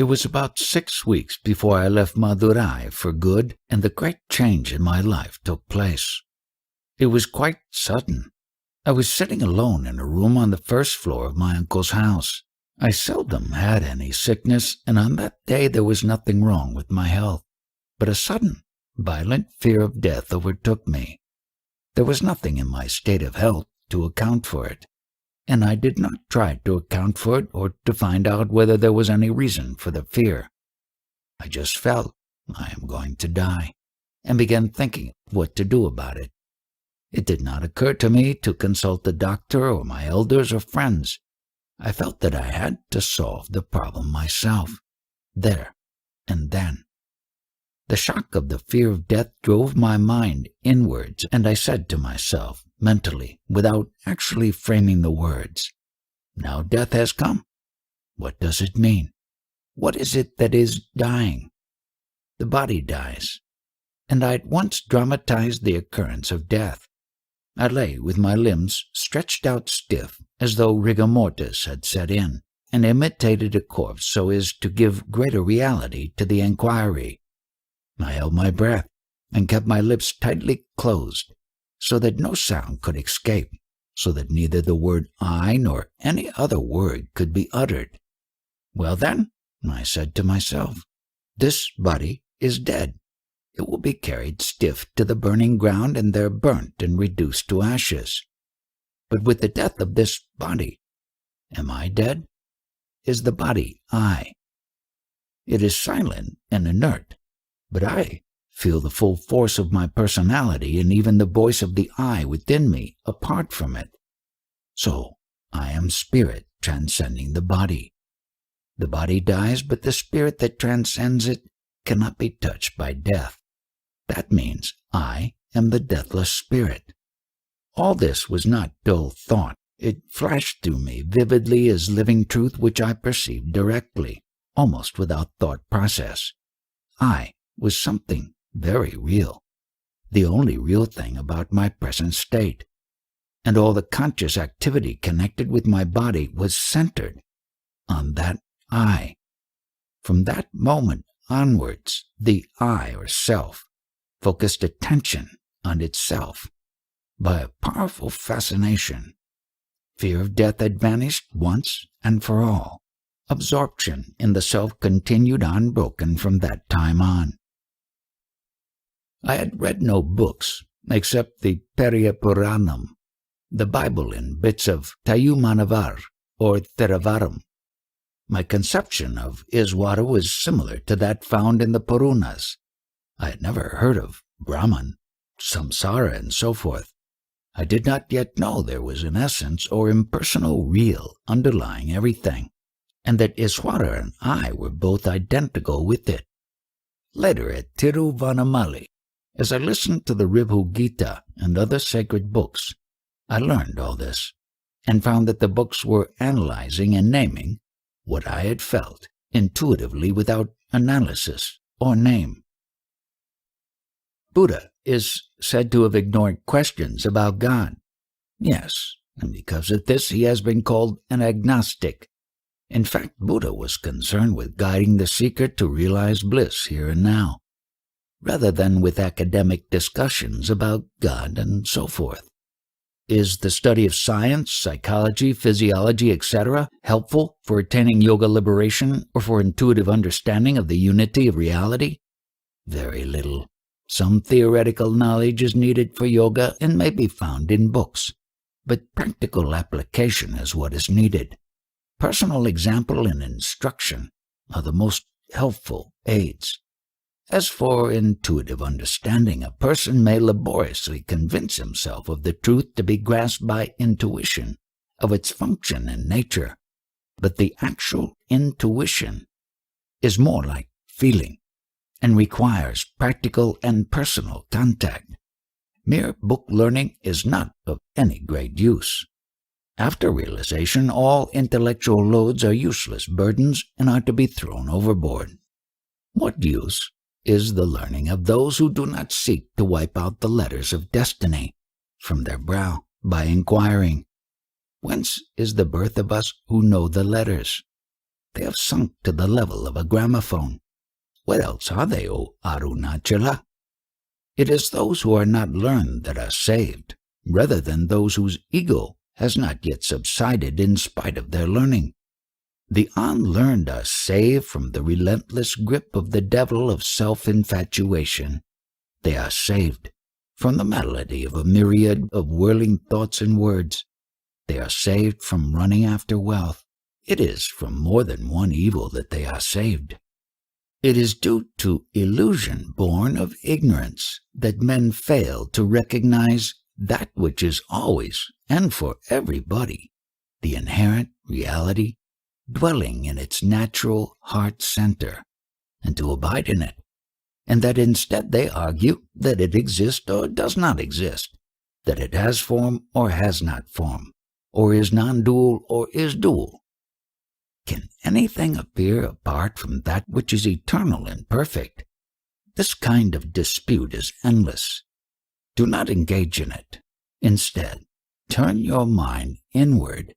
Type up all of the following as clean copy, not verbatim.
It was about 6 weeks before I left Madurai for good, and the great change in my life took place. It was quite sudden. I was sitting alone in a room on the first floor of my uncle's house. I seldom had any sickness, and on that day there was nothing wrong with my health. But a sudden, violent fear of death overtook me. There was nothing in my state of health to account for it, and I did not try to account for it or to find out whether there was any reason for the fear. I just felt I am going to die, and began thinking what to do about it. It did not occur to me to consult the doctor or my elders or friends. I felt that I had to solve the problem myself, there and then. The shock of the fear of death drove my mind inwards, and I said to myself, mentally, without actually framing the words, "Now death has come. What does it mean? What is it that is dying?" The body dies, and I at once dramatized the occurrence of death. I lay with my limbs stretched out stiff, as though rigor mortis had set in, and imitated a corpse so as to give greater reality to the inquiry. I held my breath and kept my lips tightly closed, so that no sound could escape, so that neither the word "I" nor any other word could be uttered. "Well then," I said to myself, "this body is dead. It will be carried stiff to the burning ground and there burnt and reduced to ashes. But with the death of this body, am I dead? Is the body I? It is silent and inert, but I feel the full force of my personality and even the voice of the I within me apart from it. So I am spirit transcending the body. The body dies, but the spirit that transcends it cannot be touched by death. That means I am the deathless spirit." All this was not dull thought. It flashed through me vividly as living truth which I perceived directly, almost without thought process. I was something very real, the only real thing about my present state, and all the conscious activity connected with my body was centered on that I. From that moment onwards, the I, or self, focused attention on itself. By a powerful fascination, fear of death had vanished once and for all. Absorption in the self continued unbroken from that time on. I had read no books except the Periya Puranam, the Bible in bits of Tayumanavar or Theravaram. My conception of Iswara was similar to that found in the Purunas. I had never heard of Brahman, samsara, and so forth. I did not yet know there was an essence or impersonal real underlying everything, and that Iswara and I were both identical with it. Later at Tiruvannamalai, as I listened to the Ribhu Gita and other sacred books, I learned all this, and found that the books were analyzing and naming what I had felt intuitively without analysis or name. Buddha is said to have ignored questions about God. Yes, and because of this he has been called an agnostic. In fact, Buddha was concerned with guiding the seeker to realize bliss here and now, rather than with academic discussions about God and so forth. Is the study of science, psychology, physiology, etc. helpful for attaining yoga liberation or for intuitive understanding of the unity of reality? Very little. Some theoretical knowledge is needed for yoga and may be found in books, but practical application is what is needed. Personal example and instruction are the most helpful aids. As for intuitive understanding, a person may laboriously convince himself of the truth to be grasped by intuition, of its function and nature, but the actual intuition is more like feeling and requires practical and personal contact. Mere book learning is not of any great use. After realization, all intellectual loads are useless burdens and are to be thrown overboard. What use is the learning of those who do not seek to wipe out the letters of destiny from their brow by inquiring, "Whence is the birth of us who know the letters?" They have sunk to the level of a gramophone. What else are they, O Arunachala? It is those who are not learned that are saved, rather than those whose ego has not yet subsided in spite of their learning. The unlearned are saved from the relentless grip of the devil of self-infatuation. They are saved from the melody of a myriad of whirling thoughts and words. They are saved from running after wealth. It is from more than one evil that they are saved. It is due to illusion born of ignorance that men fail to recognize that which is always and for everybody, the inherent reality dwelling in its natural heart center, and to abide in it, and that instead they argue that it exists or does not exist, that it has form or has not form, or is non-dual or is dual. Can anything appear apart from that which is eternal and perfect? This kind of dispute is endless. Do not engage in it. Instead, turn your mind inward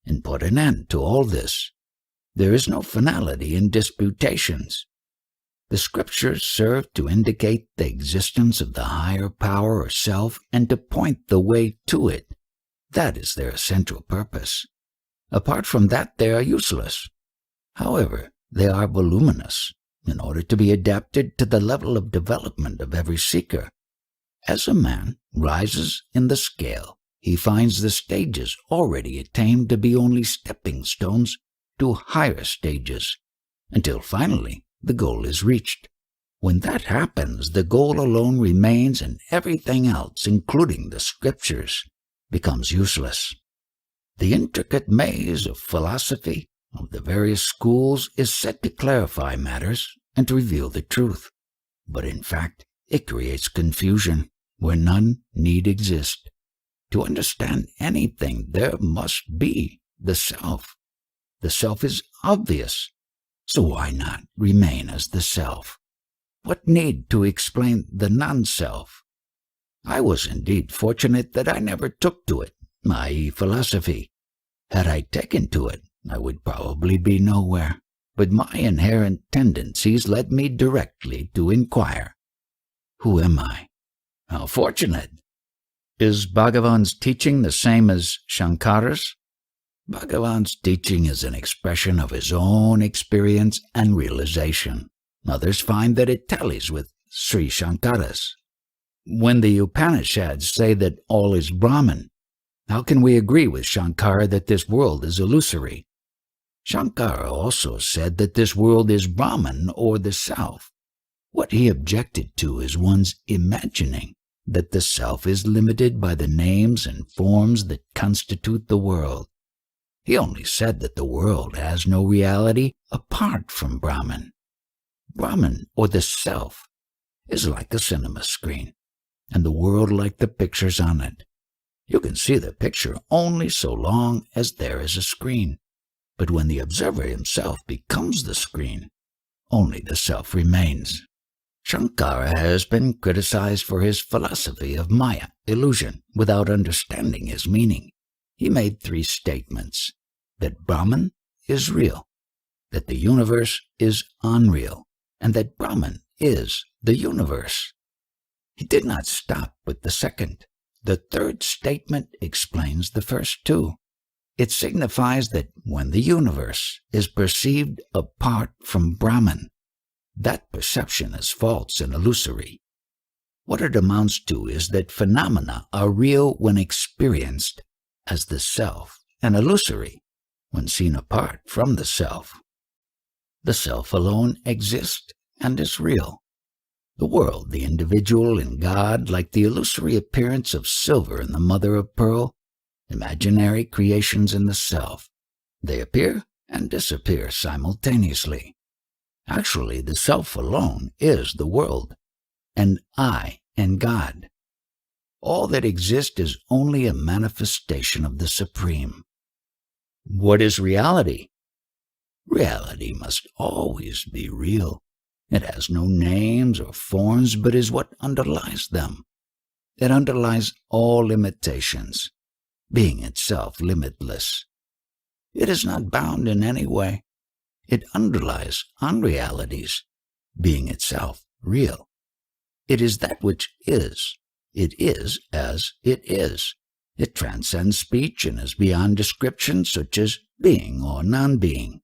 and put an end to all this. There is no finality in disputations. The scriptures serve to indicate the existence of the higher power or self and to point the way to it. That is their essential purpose. Apart from that, they are useless. However, they are voluminous in order to be adapted to the level of development of every seeker. As a man rises in the scale, he finds the stages already attained to be only stepping stones to higher stages, until finally the goal is reached. When that happens, the goal alone remains and everything else, including the scriptures, becomes useless. The intricate maze of philosophy of the various schools is set to clarify matters and to reveal the truth, but in fact it creates confusion where none need exist. To understand anything, there must be the self. The self is obvious, so why not remain as the self? What need to explain the non-self? I was indeed fortunate that I never took to it, i.e. philosophy. Had I taken to it, I would probably be nowhere, but my inherent tendencies led me directly to inquire, who am I? How fortunate! Is Bhagavan's teaching the same as Shankara's? Bhagavan's teaching is an expression of his own experience and realization. Others find that it tallies with Sri Shankara's. When the Upanishads say that all is Brahman, how can we agree with Shankara that this world is illusory? Shankara also said that this world is Brahman or the self. What he objected to is one's imagining that the self is limited by the names and forms that constitute the world. He only said that the world has no reality apart from Brahman. Brahman, or the self, is like a cinema screen, and the world like the pictures on it. You can see the picture only so long as there is a screen, but when the observer himself becomes the screen, only the self remains. Shankara has been criticized for his philosophy of Maya, illusion, without understanding his meaning. He made 3 statements: that Brahman is real, that the universe is unreal, and that Brahman is the universe. He did not stop with the second. The 3rd statement explains the first 2. It signifies that when the universe is perceived apart from Brahman, that perception is false and illusory. What it amounts to is that phenomena are real when experienced as the self, and illusory when seen apart from the self. The self alone exists and is real. The world, the individual, and God, like the illusory appearance of silver in the mother of pearl, imaginary creations in the self. They appear and disappear simultaneously. Actually, the self alone is the world, and I and God. All that exists is only a manifestation of the Supreme. What is reality? Reality must always be real. It has no names or forms, but is what underlies them. It underlies all limitations, being itself limitless. It is not bound in any way. It underlies unrealities, being itself real. It is that which is. It is as it is. It transcends speech and is beyond description such as being or non-being.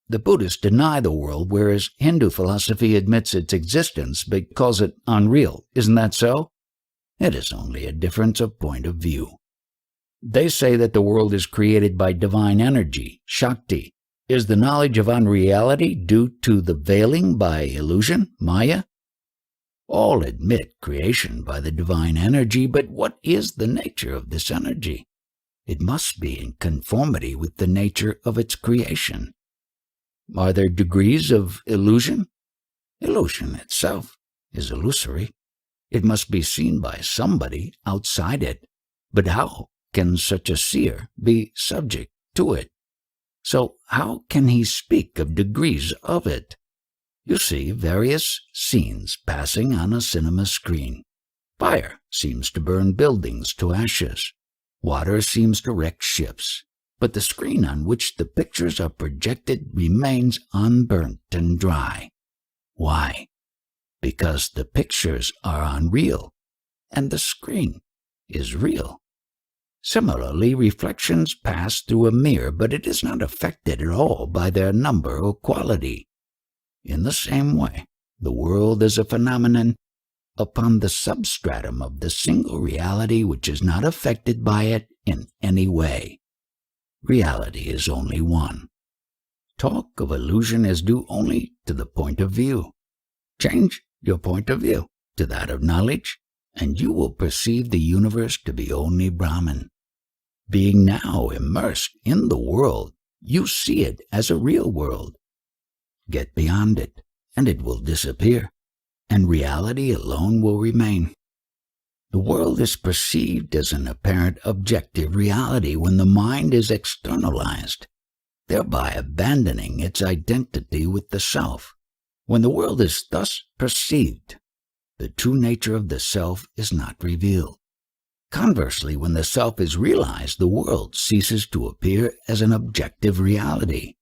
The Buddhists deny the world, whereas Hindu philosophy admits its existence but calls it unreal. Isn't that so? It is only a difference of point of view. They say that the world is created by divine energy, Shakti. Is the knowledge of unreality due to the veiling by illusion, Maya? All admit creation by the divine energy, but what is the nature of this energy? It must be in conformity with the nature of its creation. Are there degrees of illusion? Illusion itself is illusory. It must be seen by somebody outside it. But how can such a seer be subject to it? So how can he speak of degrees of it? You see various scenes passing on a cinema screen. Fire seems to burn buildings to ashes. Water seems to wreck ships. But the screen on which the pictures are projected remains unburnt and dry. Why? Because the pictures are unreal, and the screen is real. Similarly, reflections pass through a mirror, but it is not affected at all by their number or quality. In the same way, the world is a phenomenon upon the substratum of the single reality which is not affected by it in any way. Reality is only one. Talk of illusion is due only to the point of view. Change your point of view to that of knowledge, and you will perceive the universe to be only Brahman. Being now immersed in the world, you see it as a real world. Get beyond it, and it will disappear, and reality alone will remain. The world is perceived as an apparent objective reality when the mind is externalized, thereby abandoning its identity with the self. When the world is thus perceived, the true nature of the self is not revealed. Conversely, when the self is realized, the world ceases to appear as an objective reality.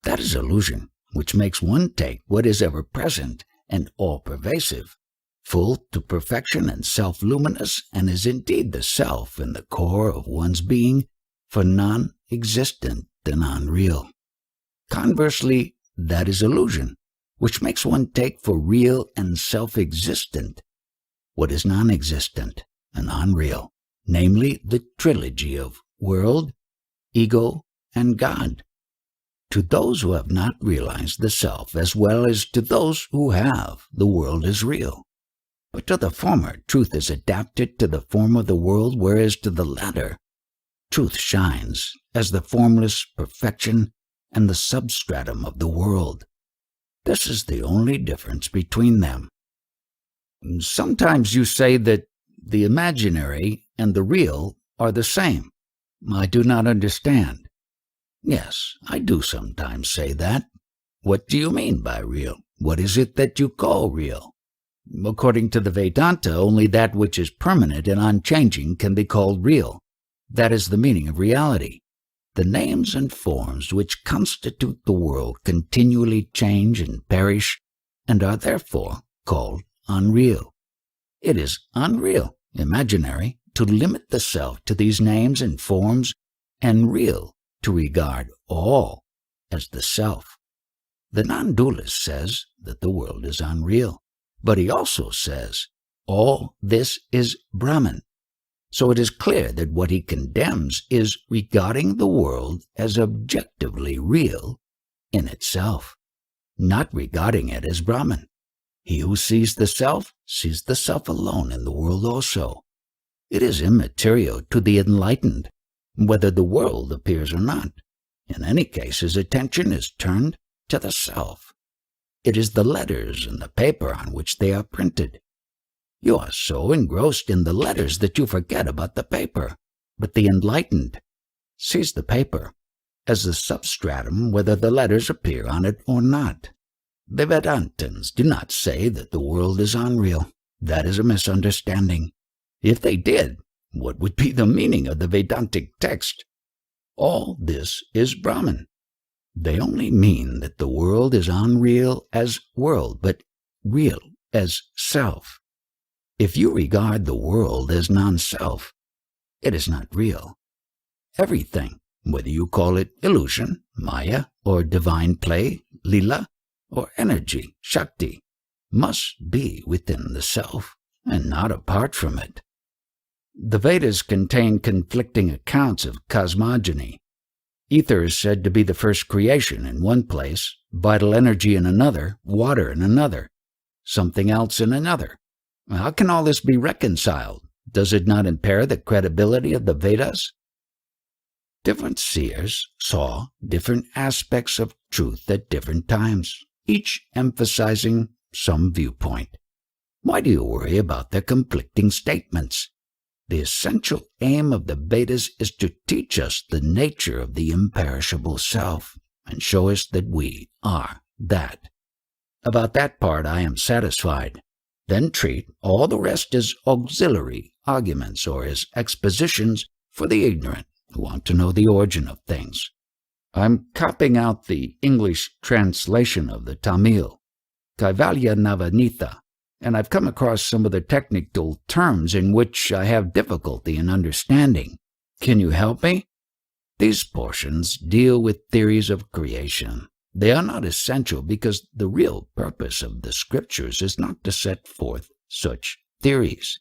That is illusion, which makes one take what is ever present and all-pervasive, full to perfection and self-luminous, and is indeed the self in the core of one's being, for non-existent and unreal. Conversely, that is illusion, which makes one take for real and self-existent what is non-existent and unreal, namely the trilogy of world, ego, and God. To those who have not realized the self, as well as to those who have, the world is real. But to the former, truth is adapted to the form of the world, whereas to the latter, truth shines as the formless perfection and the substratum of the world. This is the only difference between them. Sometimes you say that the imaginary and the real are the same. I do not understand. Yes, I do sometimes say that. What do you mean by real? What is it that you call real? According to the Vedanta, only that which is permanent and unchanging can be called real. That is the meaning of reality. The names and forms which constitute the world continually change and perish, and are therefore called unreal. It is unreal, imaginary, to limit the self to these names and forms, and real to regard all as the self. The non-dualist says that the world is unreal, but he also says all this is Brahman. So it is clear that what he condemns is regarding the world as objectively real in itself, not regarding it as Brahman. He who sees the self alone in the world also. It is immaterial to the enlightened whether the world appears or not. In any case, his attention is turned to the self. It is the letters and the paper on which they are printed. You are so engrossed in the letters that you forget about the paper, but the enlightened sees the paper as the substratum whether the letters appear on it or not. The Vedantins do not say that the world is unreal. That is a misunderstanding. If they did, what would be the meaning of the Vedantic text? All this is Brahman. They only mean that the world is unreal as world, but real as self. If you regard the world as non-self, it is not real. Everything, whether you call it illusion, Maya, or divine play, Lila, or energy, Shakti, must be within the self and not apart from it. The Vedas contain conflicting accounts of cosmogony. Ether is said to be the first creation in one place, vital energy in another, water in another, something else in another. How can all this be reconciled? Does it not impair the credibility of the Vedas? Different seers saw different aspects of truth at different times, each emphasizing some viewpoint. Why do you worry about their conflicting statements? The essential aim of the Vedas is to teach us the nature of the imperishable self and show us that we are that. About that part I am satisfied. Then treat all the rest as auxiliary arguments or as expositions for the ignorant who want to know the origin of things. I'm copying out the English translation of the Tamil, Kaivalya Navanitha, and I've come across some of the technical terms in which I have difficulty in understanding. Can you help me? These portions deal with theories of creation. They are not essential because the real purpose of the scriptures is not to set forth such theories.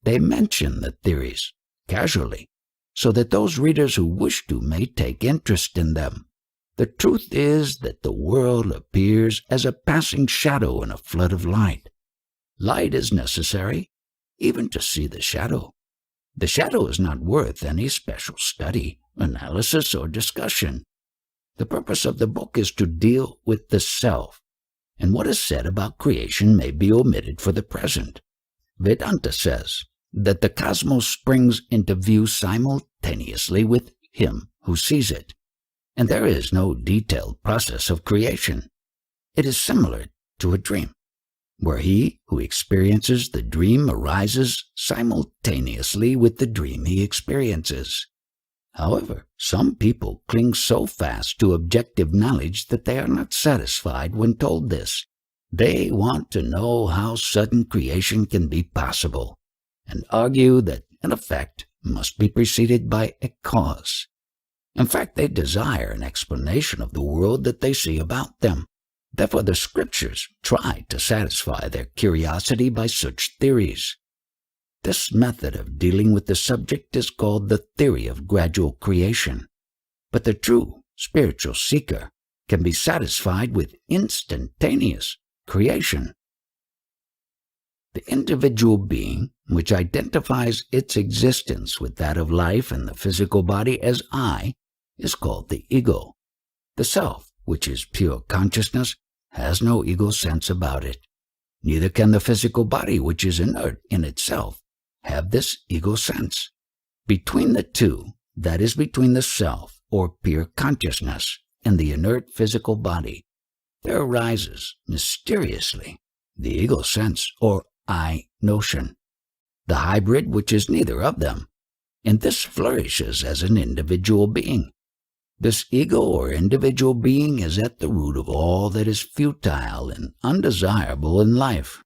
They mention the theories casually, so that those readers who wish to may take interest in them. The truth is that the world appears as a passing shadow in a flood of light. Light is necessary, even to see the shadow. The shadow is not worth any special study, analysis, or discussion. The purpose of the book is to deal with the self, and what is said about creation may be omitted for the present. Vedanta says that the cosmos springs into view simultaneously with him who sees it, and there is no detailed process of creation. It is similar to a dream, where he who experiences the dream arises simultaneously with the dream he experiences. However, some people cling so fast to objective knowledge that they are not satisfied when told this. They want to know how sudden creation can be possible, and argue that an effect must be preceded by a cause. In fact, they desire an explanation of the world that they see about them. Therefore, the scriptures try to satisfy their curiosity by such theories. This method of dealing with the subject is called the theory of gradual creation. But the true spiritual seeker can be satisfied with instantaneous creation. The individual being, which identifies its existence with that of life and the physical body as I, is called the ego. The self, which is pure consciousness, has no ego sense about it. Neither can the physical body, which is inert in itself, have this ego sense. Between the two, that is between the self, or pure consciousness, and the inert physical body, there arises, mysteriously, the ego sense, or I notion, the hybrid which is neither of them, and this flourishes as an individual being. This ego or individual being is at the root of all that is futile and undesirable in life.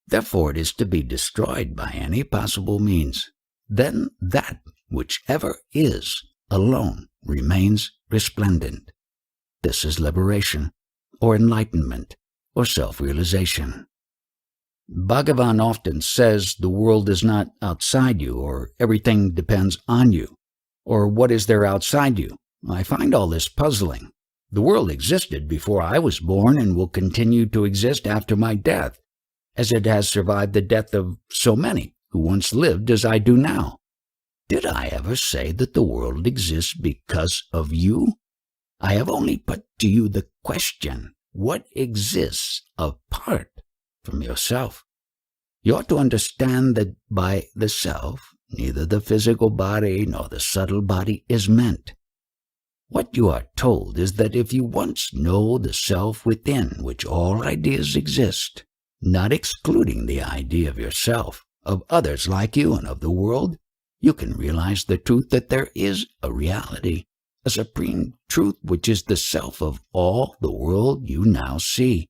Therefore it is to be destroyed by any possible means. Then that which ever is alone remains resplendent. This is liberation, or enlightenment, or self-realization. Bhagavan often says the world is not outside you, or everything depends on you, or what is there outside you. I find all this puzzling. The world existed before I was born and will continue to exist after my death, as it has survived the death of so many who once lived as I do now. Did I ever say that the world exists because of you? I have only put to you the question, what exists apart from yourself? You ought to understand that by the self, neither the physical body nor the subtle body is meant. What you are told is that if you once know the self within which all ideas exist, not excluding the idea of yourself, of others like you, and of the world, you can realize the truth that there is a reality, a supreme truth which is the self of all the world you now see,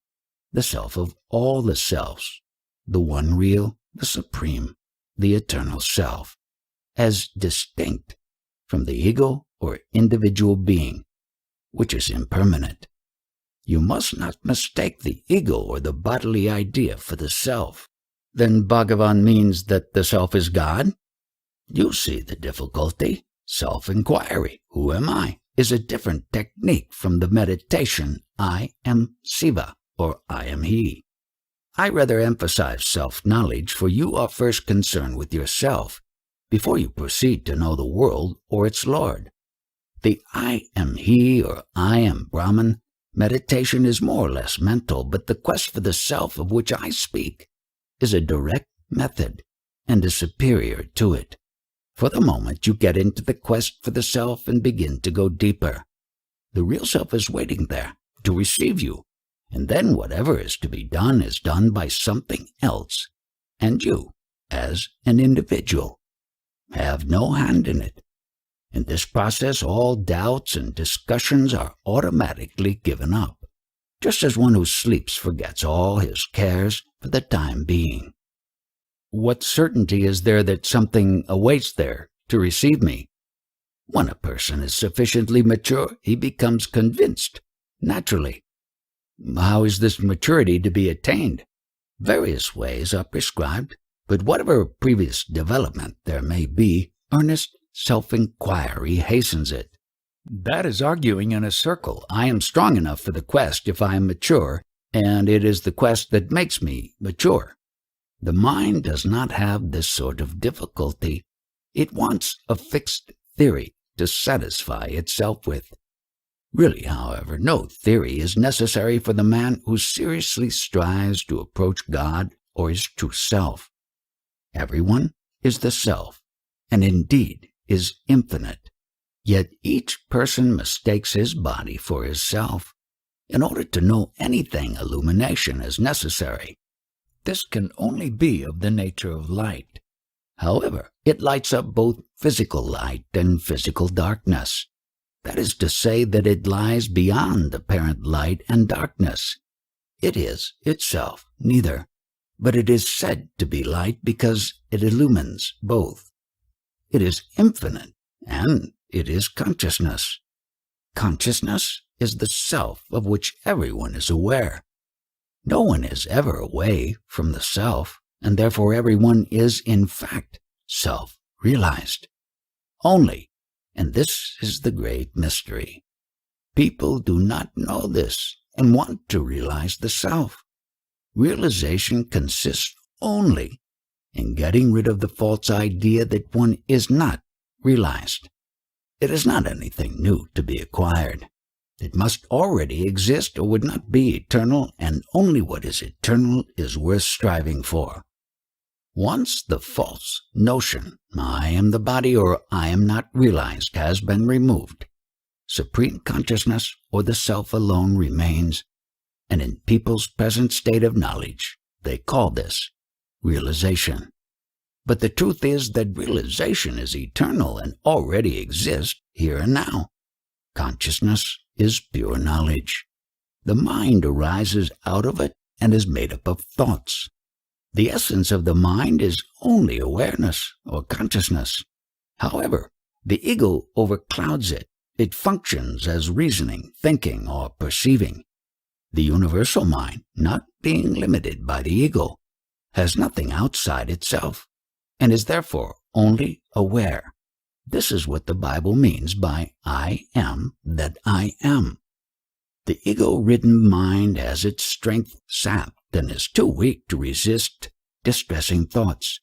the self of all the selves, the one real, the supreme, the eternal self, as distinct from the ego or individual being, which is impermanent. You must not mistake the ego or the bodily idea for the self. Then Bhagavan means that the self is God? You see the difficulty. Self-inquiry, who am I, is a different technique from the meditation, I am Siva, or I am He. I rather emphasize self-knowledge, for you are first concerned with yourself, before you proceed to know the world or its Lord. The I am He, or I am Brahman, meditation is more or less mental, but the quest for the self of which I speak is a direct method and is superior to it. For the moment you get into the quest for the self and begin to go deeper, the real self is waiting there to receive you, and then whatever is to be done is done by something else, and you, as an individual, have no hand in it. In this process, all doubts and discussions are automatically given up, just as one who sleeps forgets all his cares for the time being. What certainty is there that something awaits there to receive me? When a person is sufficiently mature, he becomes convinced, naturally. How is this maturity to be attained? Various ways are prescribed, but whatever previous development there may be, earnest self-inquiry hastens it. That is arguing in a circle. I am strong enough for the quest if I am mature, and it is the quest that makes me mature. The mind does not have this sort of difficulty. It wants a fixed theory to satisfy itself with. Really, however, no theory is necessary for the man who seriously strives to approach God or his true self. Everyone is the self, and indeed is infinite. Yet each person mistakes his body for his self. In order to know anything, illumination is necessary. This can only be of the nature of light. However, it lights up both physical light and physical darkness. That is to say that it lies beyond apparent light and darkness. It is itself neither, but it is said to be light because it illumines both. It is infinite, and it is consciousness. Consciousness is the self of which everyone is aware. No one is ever away from the self, and therefore everyone is in fact self-realized. Only, and this is the great mystery, people do not know this and want to realize the self. Realization consists only in getting rid of the false idea that one is not realized. It is not anything new to be acquired. It must already exist or would not be eternal, and only what is eternal is worth striving for. Once the false notion, I am the body or I am not realized, has been removed, supreme consciousness or the self alone remains, and in people's present state of knowledge, they call this realization. But the truth is that realization is eternal and already exists here and now. Consciousness is pure knowledge. The mind arises out of it and is made up of thoughts. The essence of the mind is only awareness or consciousness. However, the ego overclouds it. It functions as reasoning, thinking, or perceiving. The universal mind, not being limited by the ego, has nothing outside itself, and is therefore only aware. This is what the Bible means by I am that I am. The ego-ridden mind has its strength sapped and is too weak to resist distressing thoughts.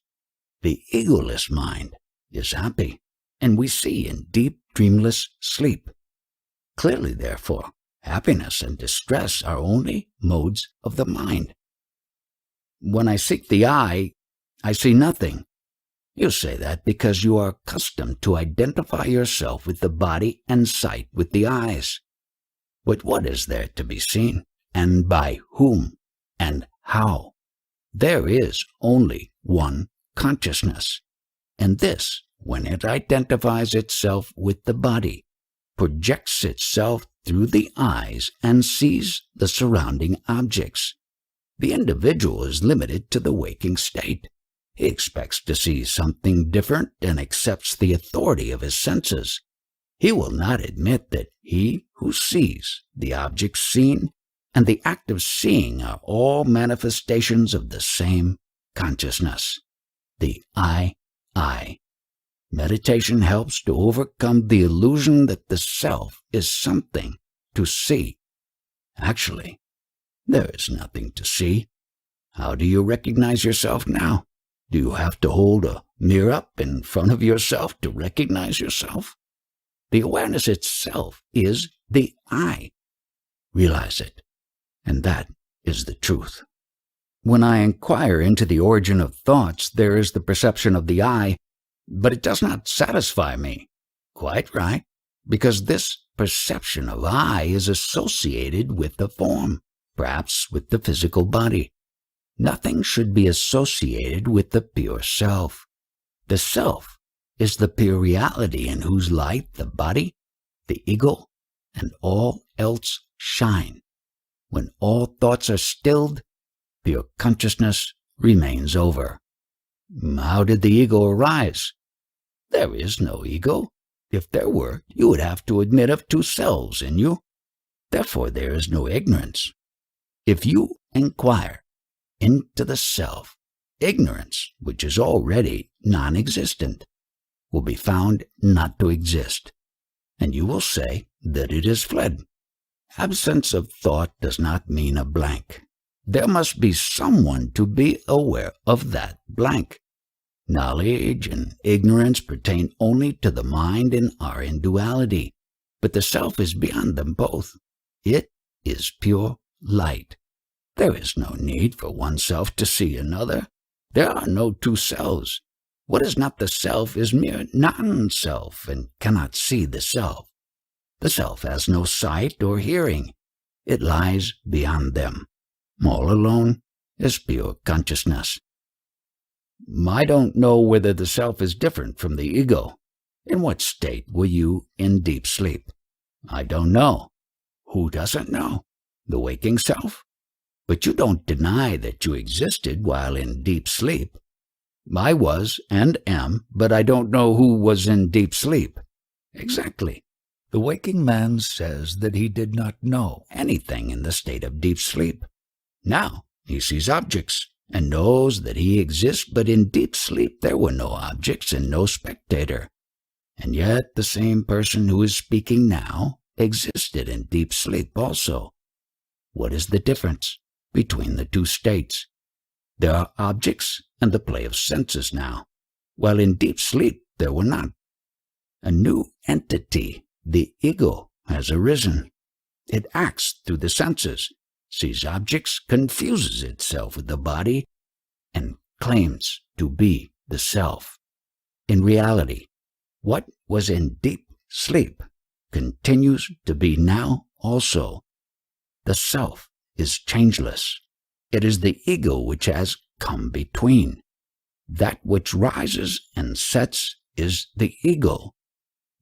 The egoless mind is happy, and we see in deep, dreamless sleep. Clearly, therefore, happiness and distress are only modes of the mind. When I seek the I see nothing. You say that because you are accustomed to identify yourself with the body and sight with the eyes. But what is there to be seen, and by whom, and how? There is only one consciousness, and this, when it identifies itself with the body, projects itself through the eyes and sees the surrounding objects. The individual is limited to the waking state. He expects to see something different and accepts the authority of his senses. He will not admit that he who sees, the object seen, and the act of seeing are all manifestations of the same consciousness, the I. Meditation helps to overcome the illusion that the self is something to see. Actually, there is nothing to see. How do you recognize yourself now? Do you have to hold a mirror up in front of yourself to recognize yourself? The awareness itself is the I. Realize it, and that is the truth. When I inquire into the origin of thoughts, there is the perception of the I, but it does not satisfy me. Quite right, because this perception of I is associated with the form, perhaps with the physical body. Nothing should be associated with the pure self. The self is the pure reality in whose light the body, the ego, and all else shine. When all thoughts are stilled, pure consciousness remains over. How did the ego arise? There is no ego. If there were, you would have to admit of two selves in you. Therefore there is no ignorance. If you inquire into the self, ignorance, which is already non-existent, will be found not to exist, and you will say that it is fled. Absence of thought does not mean a blank. There must be someone to be aware of that blank. Knowledge and ignorance pertain only to the mind and are in duality, but the self is beyond them both. It is pure light. There is no need for one self to see another. There are no two selves. What is not the self is mere non-self and cannot see the self. The self has no sight or hearing. It lies beyond them. All alone is pure consciousness. I don't know whether the self is different from the ego. In what state were you in deep sleep? I don't know. Who doesn't know? The waking self? But you don't deny that you existed while in deep sleep. I was and am, but I don't know who was in deep sleep. Exactly. The waking man says that he did not know anything in the state of deep sleep. Now he sees objects and knows that he exists, but in deep sleep there were no objects and no spectator. And yet the same person who is speaking now existed in deep sleep also. What is the difference between the two states? There are objects and the play of senses now, while in deep sleep there were not. A new entity, the ego, has arisen. It acts through the senses, sees objects, confuses itself with the body, and claims to be the self. In reality, what was in deep sleep continues to be now also. The self is changeless. It is the ego which has come between. That which rises and sets is the ego.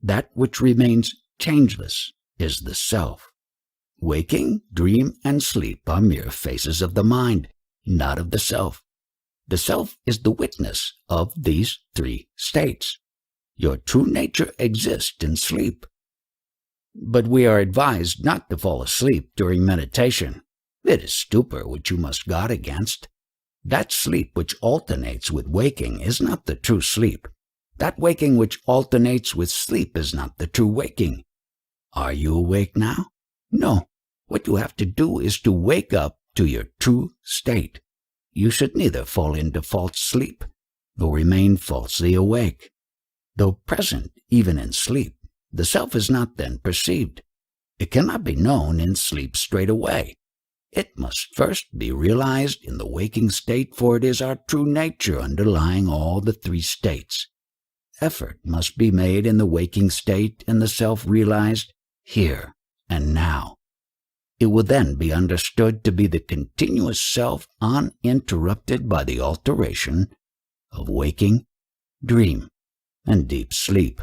That which remains changeless is the self. Waking, dream, and sleep are mere phases of the mind, not of the self. The self is the witness of these three states. Your true nature exists in sleep. But we are advised not to fall asleep during meditation. It is stupor which you must guard against. That sleep which alternates with waking is not the true sleep. That waking which alternates with sleep is not the true waking. Are you awake now? No. What you have to do is to wake up to your true state. You should neither fall into false sleep nor remain falsely awake. Though present even in sleep, the self is not then perceived. It cannot be known in sleep straight away. It must first be realized in the waking state, for it is our true nature underlying all the three states. Effort must be made in the waking state and the self realized here and now. It will then be understood to be the continuous self uninterrupted by the alteration of waking, dream, and deep sleep.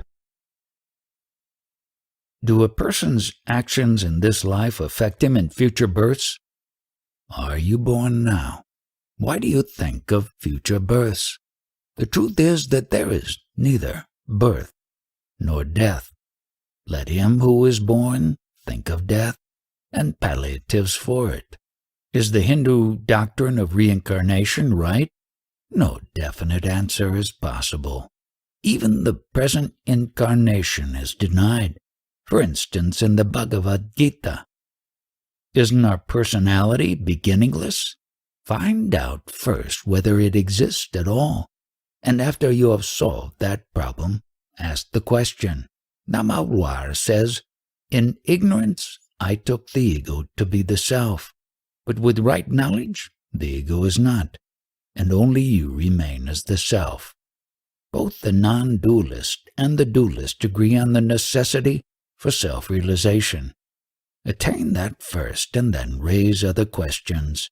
Do a person's actions in this life affect him in future births? Are you born now? Why do you think of future births? The truth is that there is neither birth nor death. Let him who is born think of death and palliatives for it. Is the Hindu doctrine of reincarnation right? No definite answer is possible. Even the present incarnation is denied. For instance, in the Bhagavad Gita. Isn't our personality beginningless? Find out first whether it exists at all, and after you have solved that problem, ask the question. Namalwar says, "In ignorance, I took the ego to be the self, but with right knowledge, the ego is not, and only you remain as the self." Both the non-dualist and the dualist agree on the necessity for self-realization. Attain that first and then raise other questions.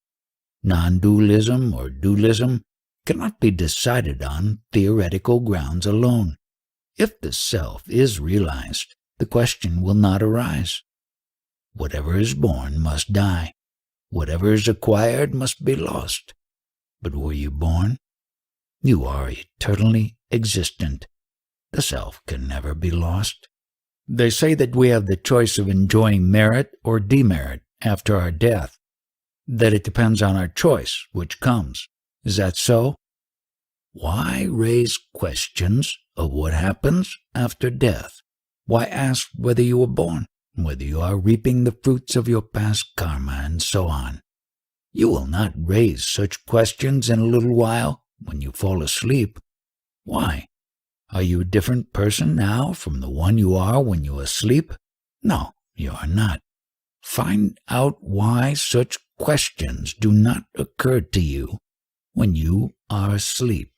Non-dualism or dualism cannot be decided on theoretical grounds alone. If the self is realized, the question will not arise. Whatever is born must die. Whatever is acquired must be lost. But were you born? You are eternally existent. The self can never be lost. They say that we have the choice of enjoying merit or demerit after our death, that it depends on our choice which comes. Is that so? Why raise questions of what happens after death? Why ask whether you were born, whether you are reaping the fruits of your past karma, and so on? You will not raise such questions in a little while when you fall asleep. Why? Are you a different person now from the one you are when you are asleep? No, you are not. Find out why such questions do not occur to you when you are asleep.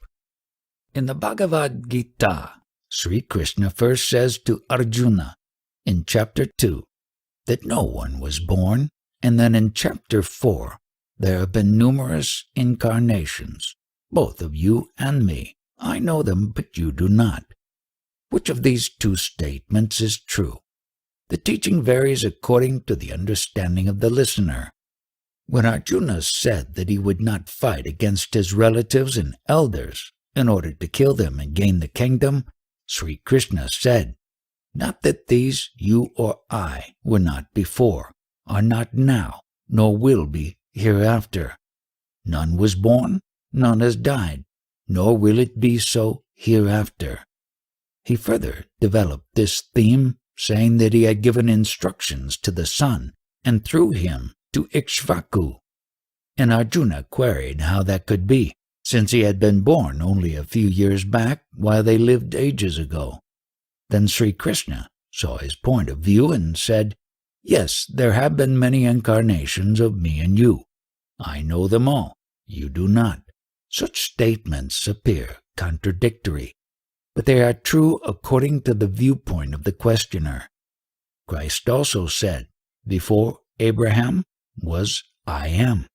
In the Bhagavad Gita, Sri Krishna first says to Arjuna in chapter 2 that no one was born, and then in chapter 4 there have been numerous incarnations, both of you and me. I know them, but you do not. Which of these two statements is true? The teaching varies according to the understanding of the listener. When Arjuna said that he would not fight against his relatives and elders in order to kill them and gain the kingdom, Sri Krishna said, "Not that these, you or I, were not before, are not now, nor will be hereafter. None was born, none has died, nor will it be so hereafter." He further developed this theme, saying that he had given instructions to the sun, and through him to Ikshvaku. And Arjuna queried how that could be, since he had been born only a few years back, while they lived ages ago. Then Sri Krishna saw his point of view and said, "Yes, there have been many incarnations of me and you. I know them all. You do not." Such statements appear contradictory, but they are true according to the viewpoint of the questioner. Christ also said, "Before Abraham was I am."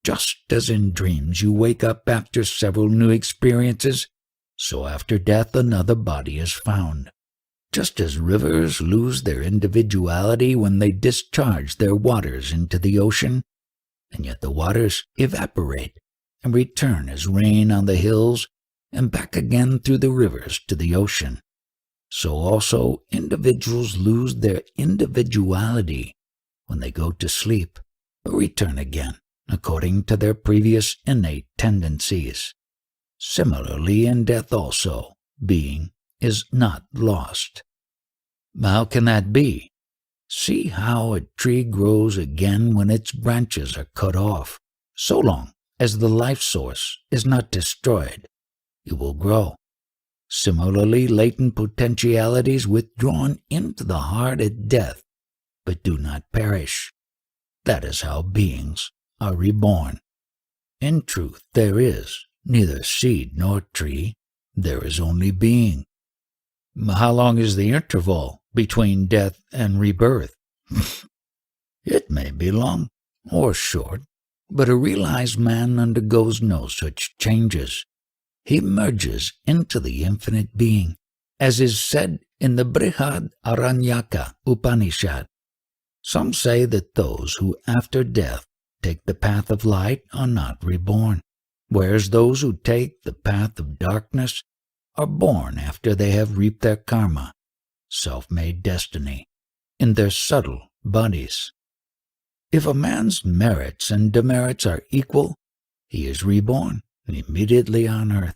Just as in dreams you wake up after several new experiences, so after death another body is found. Just as rivers lose their individuality when they discharge their waters into the ocean, and yet the waters evaporate and return as rain on the hills and back again through the rivers to the ocean, so also individuals lose their individuality when they go to sleep, but return again according to their previous innate tendencies. Similarly, in death also, being is not lost. How can that be? See how a tree grows again when its branches are cut off. So long as the life source is not destroyed, it will grow. Similarly, latent potentialities withdrawn into the heart at death, but do not perish. That is how beings are reborn. In truth, there is neither seed nor tree, there is only being. How long is the interval between death and rebirth? It may be long or short, but a realized man undergoes no such changes. He merges into the infinite being, as is said in the Brihad Aranyaka Upanishad. Some say that those who after death take the path of light are not reborn, whereas those who take the path of darkness are born after they have reaped their karma, self-made destiny, in their subtle bodies. If a man's merits and demerits are equal, he is reborn immediately on earth.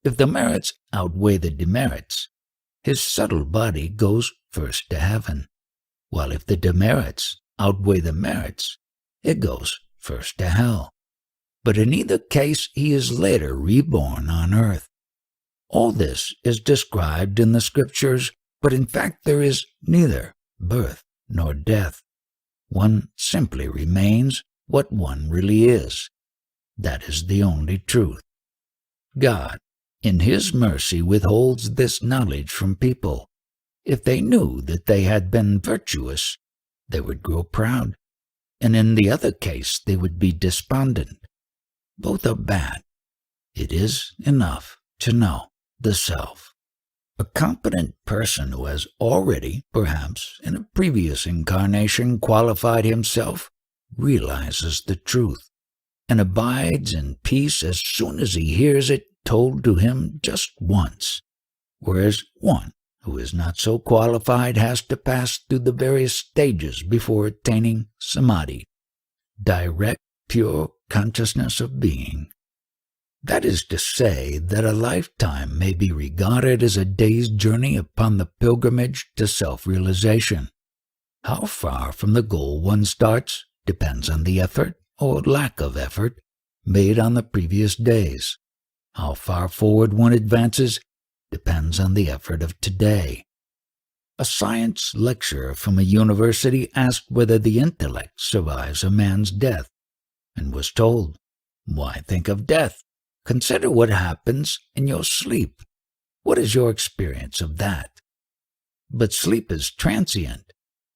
If the merits outweigh the demerits, his subtle body goes first to heaven, while if the demerits outweigh the merits, it goes first to hell. But in either case, he is later reborn on earth. All this is described in the scriptures, but in fact there is neither birth nor death. One simply remains what one really is. That is the only truth. God, in His mercy, withholds this knowledge from people. If they knew that they had been virtuous, they would grow proud, and in the other case they would be despondent. Both are bad. It is enough to know the self. A competent person who has already, perhaps in a previous incarnation, qualified himself, realizes the truth, and abides in peace as soon as he hears it told to him just once, whereas one who is not so qualified has to pass through the various stages before attaining samadhi, direct, pure consciousness of being. That is to say that a lifetime may be regarded as a day's journey upon the pilgrimage to self-realization. How far from the goal one starts depends on the effort, or lack of effort, made on the previous days. How far forward one advances depends on the effort of today. A science lecturer from a university asked whether the intellect survives a man's death, and was told, "Why think of death? Consider what happens in your sleep. What is your experience of that?" But sleep is transient,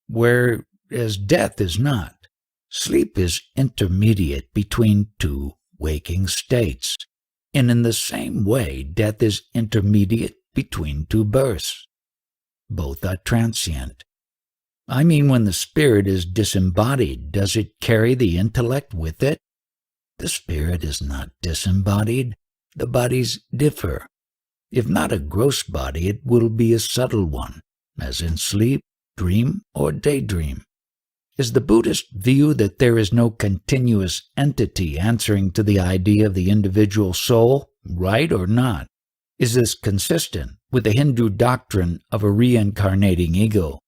whereas death is not. Sleep is intermediate between two waking states, and in the same way death is intermediate between two births. Both are transient. I mean, when the spirit is disembodied, does it carry the intellect with it? The spirit is not disembodied. The bodies differ. If not a gross body, it will be a subtle one, as in sleep, dream, or daydream. Is the Buddhist view that there is no continuous entity answering to the idea of the individual soul right or not? Is this consistent with the Hindu doctrine of a reincarnating ego?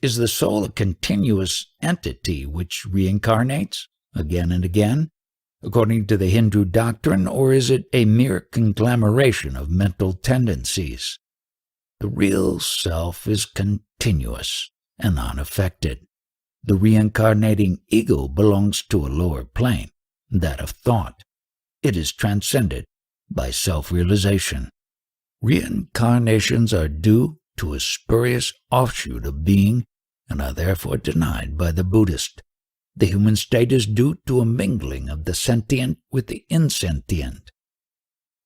Is the soul a continuous entity which reincarnates again and again, according to the Hindu doctrine, or is it a mere conglomeration of mental tendencies? The real self is continuous and unaffected. The reincarnating ego belongs to a lower plane, that of thought. It is transcended by self-realization. Reincarnations are due to a spurious offshoot of being and are therefore denied by the Buddhist. The human state is due to a mingling of the sentient with the insentient.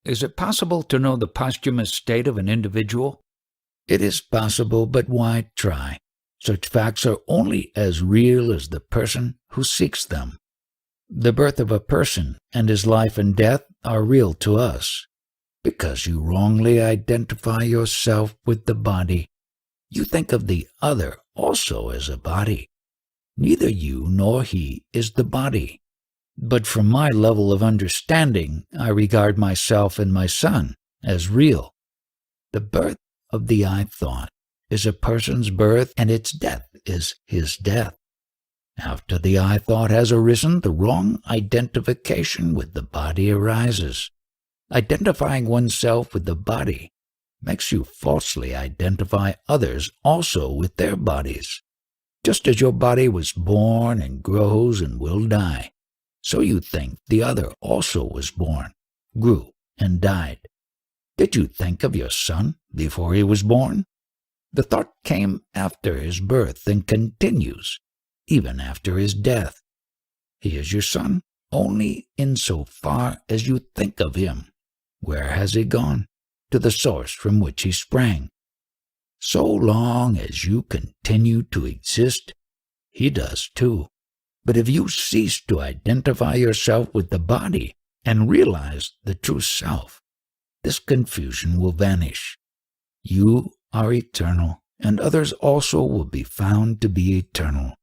Is it possible to know the posthumous state of an individual? It is possible, but why try? Such facts are only as real as the person who seeks them. The birth of a person and his life and death are real to us. Because you wrongly identify yourself with the body, you think of the other also as a body. Neither you nor he is the body. But from my level of understanding, I regard myself and my son as real. The birth of the I thought is a person's birth, and its death is his death. After the I thought has arisen, the wrong identification with the body arises. Identifying oneself with the body makes you falsely identify others also with their bodies. Just as your body was born and grows and will die, so you think the other also was born, grew, and died. Did you think of your son before he was born? The thought came after his birth and continues even after his death. He is your son only insofar as you think of him. Where has he gone? To the source from which he sprang. So long as you continue to exist, he does too. But if you cease to identify yourself with the body and realize the true self, this confusion will vanish. You are eternal, and others also will be found to be eternal.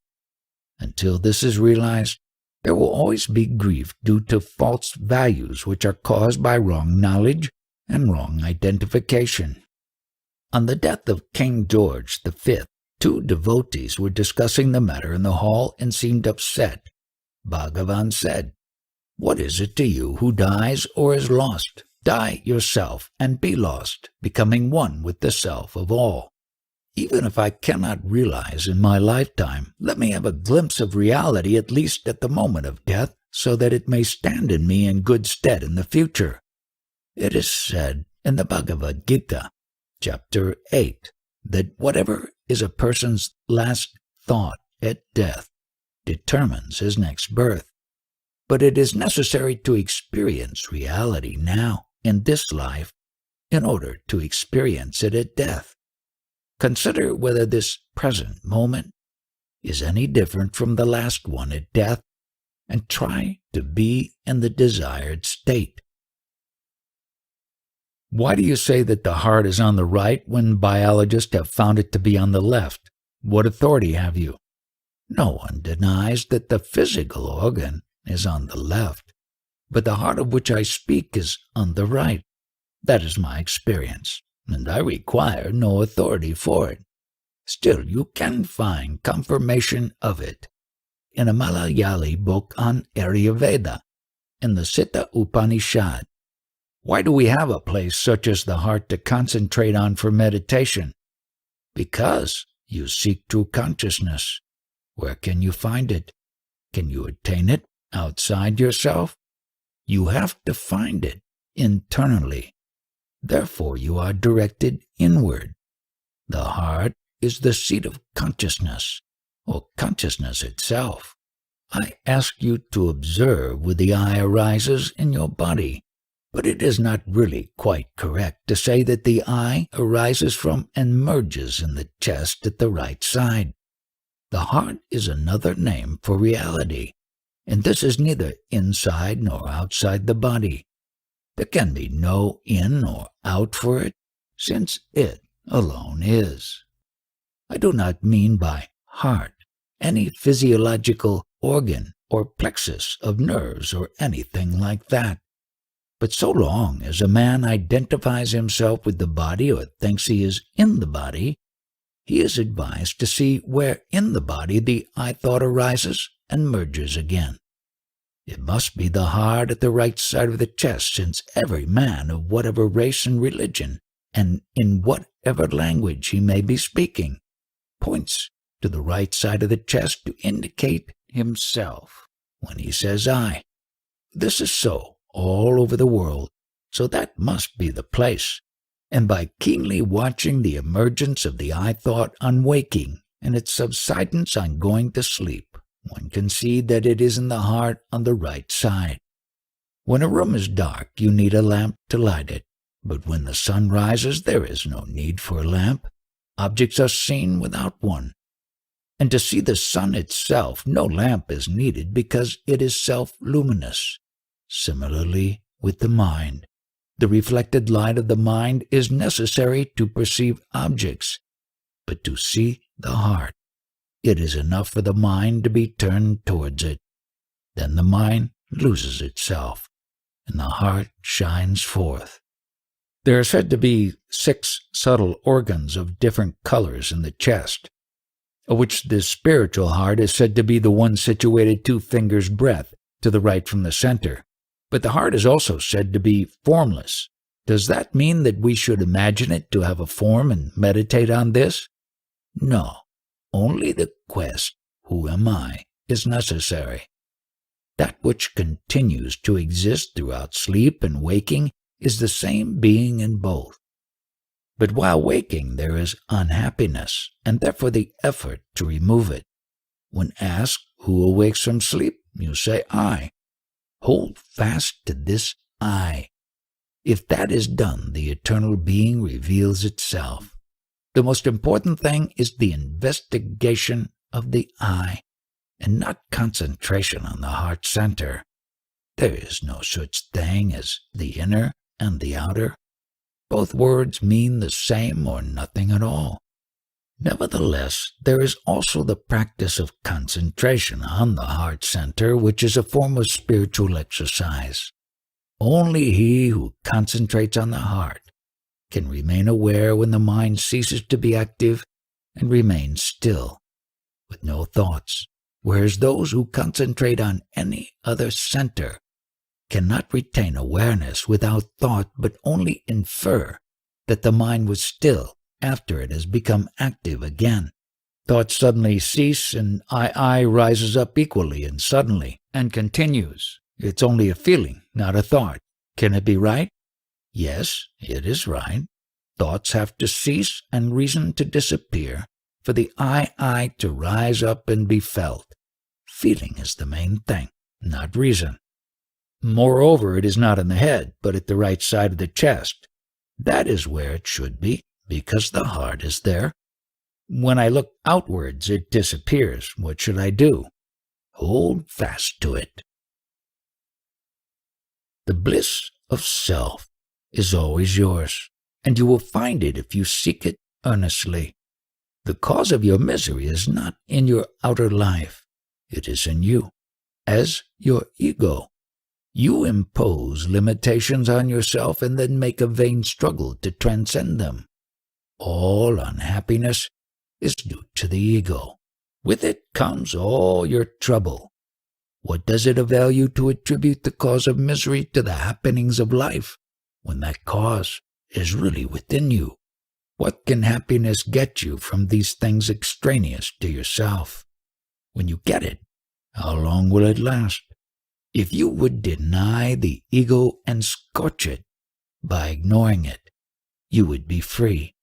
Until this is realized, there will always be grief due to false values which are caused by wrong knowledge and wrong identification. On the death of King George V, two devotees were discussing the matter in the hall and seemed upset. Bhagavan said, "What is it to you who dies or is lost? Die yourself and be lost, becoming one with the self of all. Even if I cannot realize in my lifetime, let me have a glimpse of reality at least at the moment of death, so that it may stand in me in good stead in the future." It is said in the Bhagavad Gita, Chapter 8, that whatever is a person's last thought at death determines his next birth. But it is necessary to experience reality now, in this life, in order to experience it at death. Consider whether this present moment is any different from the last one at death, and try to be in the desired state. Why do you say that the heart is on the right when biologists have found it to be on the left? What authority have you? No one denies that the physical organ is on the left, but the heart of which I speak is on the right. That is my experience, and I require no authority for it. Still, you can find confirmation of it in a Malayali book on Ayurveda, in the Siddha Upanishad. Why do we have a place such as the heart to concentrate on for meditation? Because you seek true consciousness. Where can you find it? Can you attain it outside yourself? You have to find it internally. Therefore, you are directed inward. The heart is the seat of consciousness, or consciousness itself. I ask you to observe where the eye arises in your body, but it is not really quite correct to say that the eye arises from and merges in the chest at the right side. The heart is another name for reality, and this is neither inside nor outside the body. There can be no in or out for it, since it alone is. I do not mean by heart any physiological organ or plexus of nerves or anything like that. But so long as a man identifies himself with the body or thinks he is in the body, he is advised to see where in the body the I-thought arises and merges again. It must be the heart at the right side of the chest, since every man of whatever race and religion, and in whatever language he may be speaking, points to the right side of the chest to indicate himself when he says I. This is so all over the world, so that must be the place. And by keenly watching the emergence of the I-thought on waking and its subsidence on going to sleep, one can see that it is in the heart on the right side. When a room is dark, you need a lamp to light it, but when the sun rises, there is no need for a lamp. Objects are seen without one. And to see the sun itself, no lamp is needed because it is self-luminous. Similarly, with the mind, the reflected light of the mind is necessary to perceive objects, but to see the heart, it is enough for the mind to be turned towards it. Then the mind loses itself, and the heart shines forth. There are said to be 6 subtle organs of different colors in the chest, of which the spiritual heart is said to be the one situated 2 fingers' breadth to the right from the center. But the heart is also said to be formless. Does that mean that we should imagine it to have a form and meditate on this? No, only the quest, who am I, is necessary. That which continues to exist throughout sleep and waking is the same being in both. But while waking there is unhappiness, and therefore the effort to remove it. When asked who awakes from sleep, you say I. Hold fast to this I. If that is done, the eternal being reveals itself. The most important thing is the investigation of the I, and not concentration on the heart center. There is no such thing as the inner and the outer. Both words mean the same or nothing at all. Nevertheless, there is also the practice of concentration on the heart center, which is a form of spiritual exercise. Only he who concentrates on the heart can remain aware when the mind ceases to be active and remain still, with no thoughts, whereas those who concentrate on any other center cannot retain awareness without thought, but only infer that the mind was still after it has become active again. Thoughts suddenly cease, and I rises up equally and suddenly, and continues. It's only a feeling, not a thought. Can it be right? Yes, it is right. Thoughts have to cease and reason to disappear for the I to rise up and be felt. Feeling is the main thing, not reason. Moreover, it is not in the head, but at the right side of the chest. That is where it should be, because the heart is there. When I look outwards, it disappears. What should I do? Hold fast to it. The bliss of self is always yours, and you will find it if you seek it earnestly. The cause of your misery is not in your outer life. It is in you, as your ego. You impose limitations on yourself and then make a vain struggle to transcend them. All unhappiness is due to the ego. With it comes all your trouble. What does it avail you to attribute the cause of misery to the happenings of life, when that cause is really within you? What can happiness get you from these things extraneous to yourself? When you get it, how long will it last? If you would deny the ego and scorch it by ignoring it, you would be free.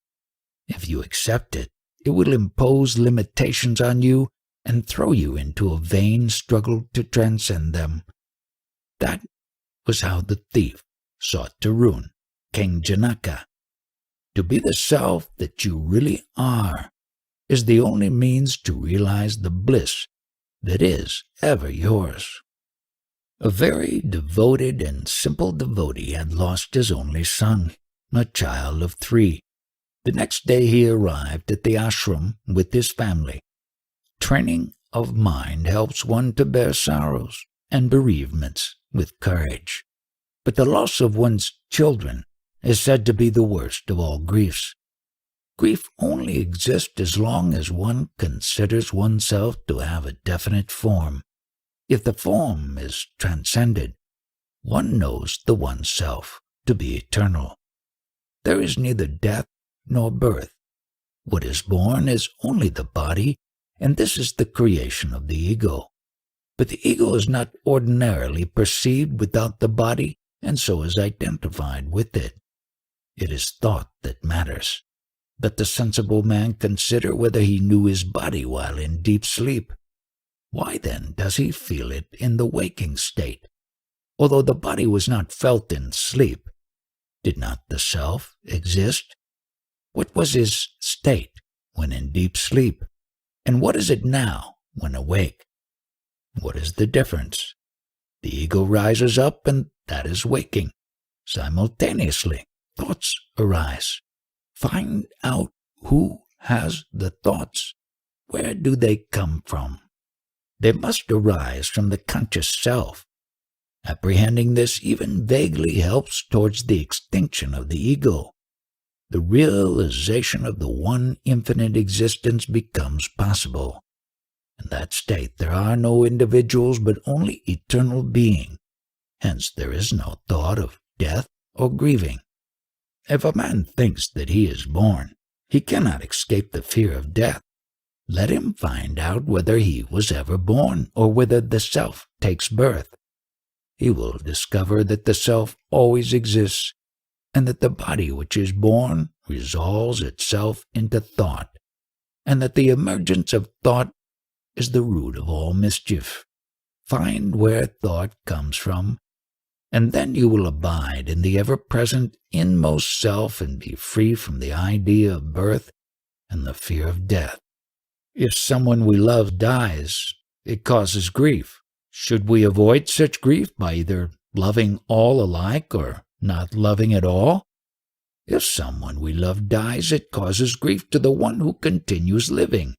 If you accept it, it will impose limitations on you and throw you into a vain struggle to transcend them. That was how the thief sought to ruin King Janaka. To be the self that you really are is the only means to realize the bliss that is ever yours. A very devoted and simple devotee had lost his only son, a child of 3. The next day he arrived at the ashram with his family. Training of mind helps one to bear sorrows and bereavements with courage. But the loss of one's children is said to be the worst of all griefs. Grief only exists as long as one considers oneself to have a definite form. If the form is transcended, one knows the oneself to be eternal. There is neither death nor birth. What is born is only the body, and this is the creation of the ego. But the ego is not ordinarily perceived without the body, and so is identified with it. It is thought that matters. Let the sensible man consider whether he knew his body while in deep sleep. Why then does he feel it in the waking state? Although the body was not felt in sleep, did not the self exist? What was his state when in deep sleep? And what is it now when awake? What is the difference? The ego rises up, and that is waking. Simultaneously, thoughts arise. Find out who has the thoughts. Where do they come from? They must arise from the conscious self. Apprehending this even vaguely helps towards the extinction of the ego. The realization of the one infinite existence becomes possible. In that state there are no individuals but only eternal being. Hence there is no thought of death or grieving. If a man thinks that he is born, he cannot escape the fear of death. Let him find out whether he was ever born or whether the self takes birth. He will discover that the self always exists, and that the body which is born resolves itself into thought, and that the emergence of thought is the root of all mischief. Find where thought comes from, and then you will abide in the ever-present inmost self and be free from the idea of birth and the fear of death. If someone we love dies, it causes grief. Should we avoid such grief by either loving all alike or not loving at all? If someone we love dies, it causes grief to the one who continues living.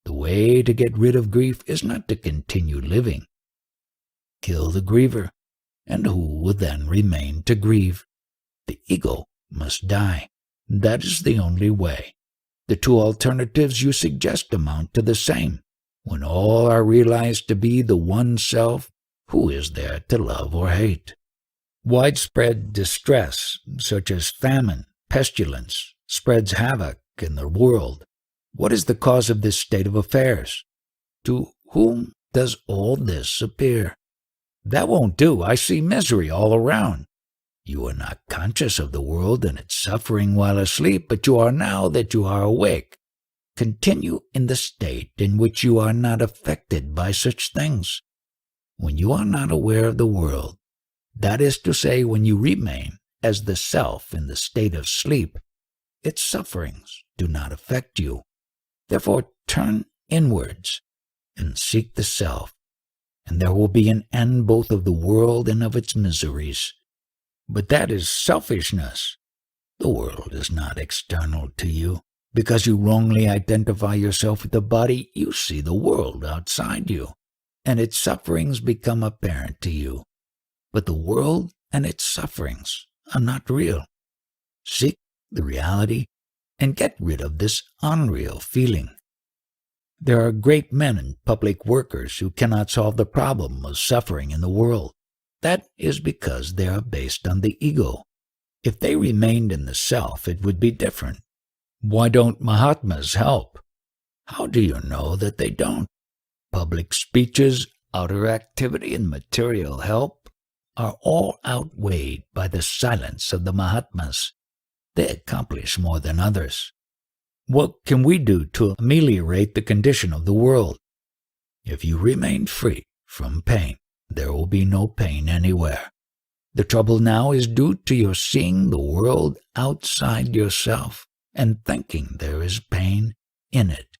The way to get rid of grief is not to continue living. Kill the griever, and who will then remain to grieve? The ego must die. That is the only way. The two alternatives you suggest amount to the same. When all are realized to be the one self, who is there to love or hate? Widespread distress, such as famine, pestilence, spreads havoc in the world. What is the cause of this state of affairs? To whom does all this appear? That won't do. I see misery all around. You are not conscious of the world and its suffering while asleep, but you are now that you are awake. Continue in the state in which you are not affected by such things. When you are not aware of the world, that is to say, when you remain as the self in the state of sleep, its sufferings do not affect you. Therefore, turn inwards and seek the self, and there will be an end both of the world and of its miseries. But that is selfishness. The world is not external to you. Because you wrongly identify yourself with the body, you see the world outside you, and its sufferings become apparent to you. But the world and its sufferings are not real. Seek the reality and get rid of this unreal feeling. There are great men and public workers who cannot solve the problem of suffering in the world. That is because they are based on the ego. If they remained in the self, it would be different. Why don't Mahatmas help? How do you know that they don't? Public speeches, outer activity, and material help are all outweighed by the silence of the Mahatmas. They accomplish more than others. What can we do to ameliorate the condition of the world? If you remain free from pain, there will be no pain anywhere. The trouble now is due to your seeing the world outside yourself and thinking there is pain in it.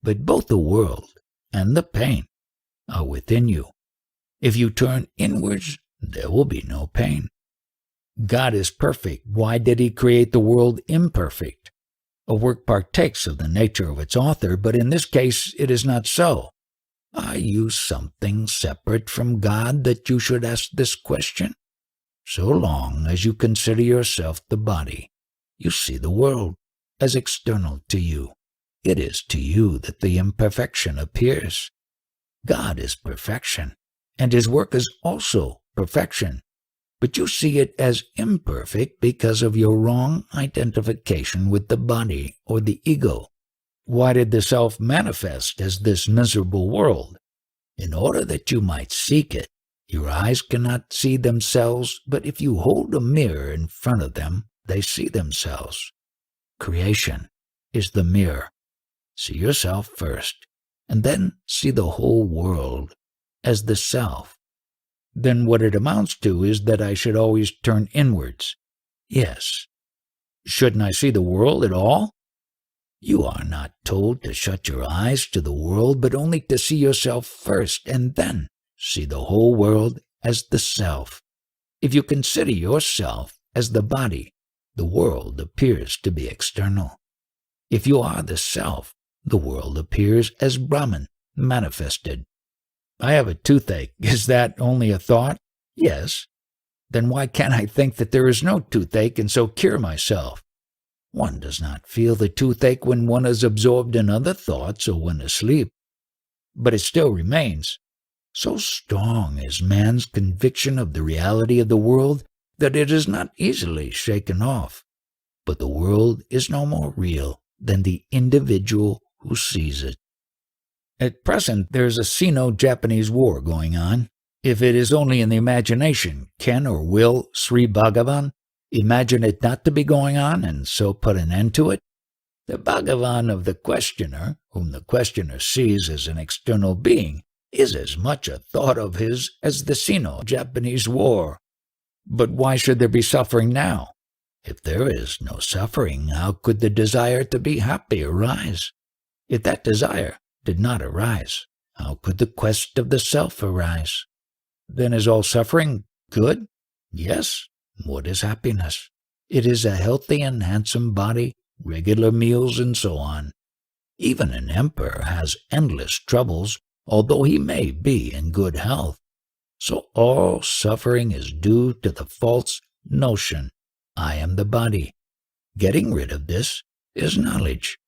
But both the world and the pain are within you. If you turn inwards, there will be no pain. God is perfect. Why did he create the world imperfect? A work partakes of the nature of its author, but in this case it is not so. Are you something separate from God that you should ask this question? So long as you consider yourself the body, you see the world as external to you. It is to you that the imperfection appears. God is perfection, and his work is also perfection. But you see it as imperfect because of your wrong identification with the body or the ego. Why did the self manifest as this miserable world? In order that you might seek it. Your eyes cannot see themselves, but if you hold a mirror in front of them, they see themselves. Creation is the mirror. See yourself first, and then see the whole world as the self. Then what it amounts to is that I should always turn inwards. Yes. Shouldn't I see the world at all? You are not told to shut your eyes to the world, but only to see yourself first, and then see the whole world as the self. If you consider yourself as the body, the world appears to be external. If you are the self, the world appears as Brahman, manifested. I have a toothache. Is that only a thought? Yes. Then why can't I think that there is no toothache and so cure myself? One does not feel the toothache when one is absorbed in other thoughts or when asleep. But it still remains. So strong is man's conviction of the reality of the world that it is not easily shaken off. But the world is no more real than the individual who sees it. At present, there is a Sino-Japanese war going on. If it is only in the imagination, can or will Sri Bhagavan imagine it not to be going on and so put an end to it? The Bhagavan of the questioner, whom the questioner sees as an external being, is as much a thought of his as the Sino-Japanese war. But why should there be suffering now? If there is no suffering, how could the desire to be happy arise? If that desire did not arise, how could the quest of the self arise? Then is all suffering good? Yes. What is happiness? It is a healthy and handsome body, regular meals, and so on. Even an emperor has endless troubles, although he may be in good health. So all suffering is due to the false notion, I am the body. Getting rid of this is knowledge.